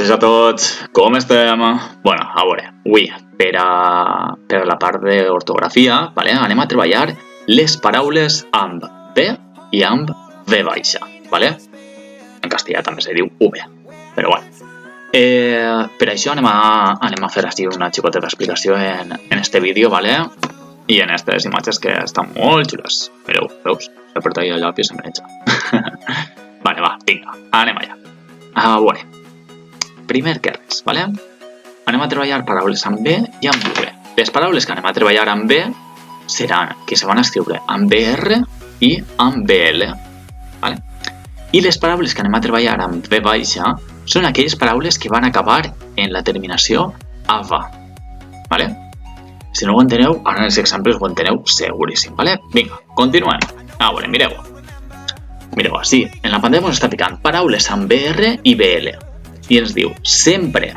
Bones a tots, com estem? Bueno, a veure, avui, per a la part d'ortografia, vale? Anem a treballar les paraules amb B i amb V baixa, vale? En castellà també se diu V, però bueno. Per això anem a fer així una xicoteta explicació en este vídeo, vale? I en aquestes imatges que estan molt xules. Mireu, veus? S'ha apretat el llapis i se m'enetja. Vale, va, vinga, anem allà. A veure, primer que res, vale? Anem a treballar paraules amb B i amb V. Les paraules que anem a treballar amb B seran que se van a escriure amb BR i amb BL, vale? I les paraules que anem a treballar amb V baixa són aquelles paraules que van acabar en la terminació AVA, vale? Si no ho enteneu, ara en els exemples ho enteneu seguríssim, vale? Vinga, continuem. A veure, mireu. Mireu, així, en la pantalla ens està picant paraules amb BR i BL. I ens diu sempre,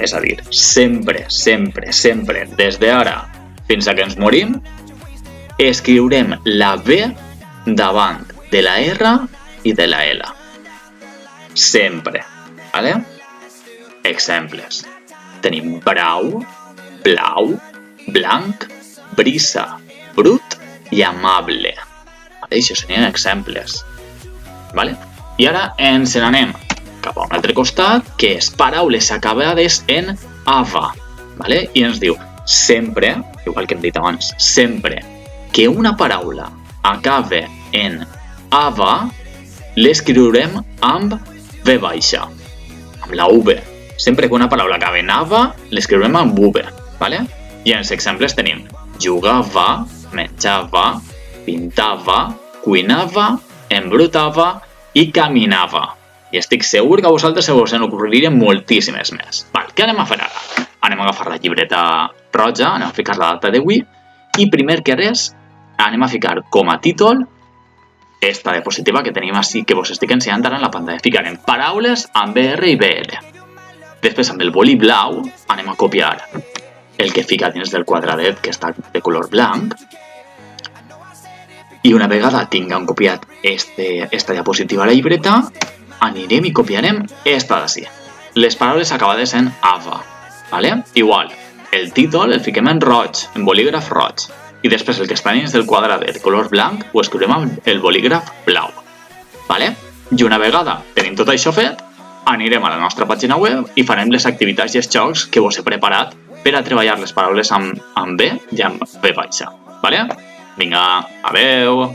és a dir, sempre, sempre, sempre, des d'ara fins a que ens morim, escriurem la B davant de la R i de la L. Sempre, vale? Exemples. Tenim brau, blau, blanc, brisa, brut i amable. Vale? Això serien exemples. Vale? I ara ens n'anem cap a un altre costat, que és paraules acabades en AVA. Vale? I ens diu sempre, igual que hem dit abans, sempre que una paraula acabe en AVA, l'escriurem amb V baixa, amb la V. Sempre que una paraula acabe en AVA, l'escriurem amb V. Vale? I en els exemples tenim jugava, menjava, pintava, cuinava, embrutava i caminava. I estic segur que a vosaltres se us en ocorririen moltíssimes més. Val, què anem a fer ara? Anem a agafar la llibreta roja, anem a ficar la data d'avui i primer que res anem a ficar com a títol esta diapositiva que tenim així que vos estic ensenyant ara en la pantalla. Ficarem paraules amb BR i BL. Després amb el boli blau anem a copiar el que fica dins del quadradet que està de color blanc. I una vegada tinguem copiat esta diapositiva a la llibreta, anirem i copiarem esta d'ací. Les paraules acabades en AVA. Vale? Igual, el títol el fiquem en roig, en bolígraf roig. I després el que està dins del quadradet de color blanc ho escriurem amb el bolígraf blau. Vale? I una vegada tenim tot això fet, anirem a la nostra pàgina web i farem les activitats i els jocs que vos he preparat per a treballar les paraules amb B i amb V baixa. Vale? Vinga, adeu!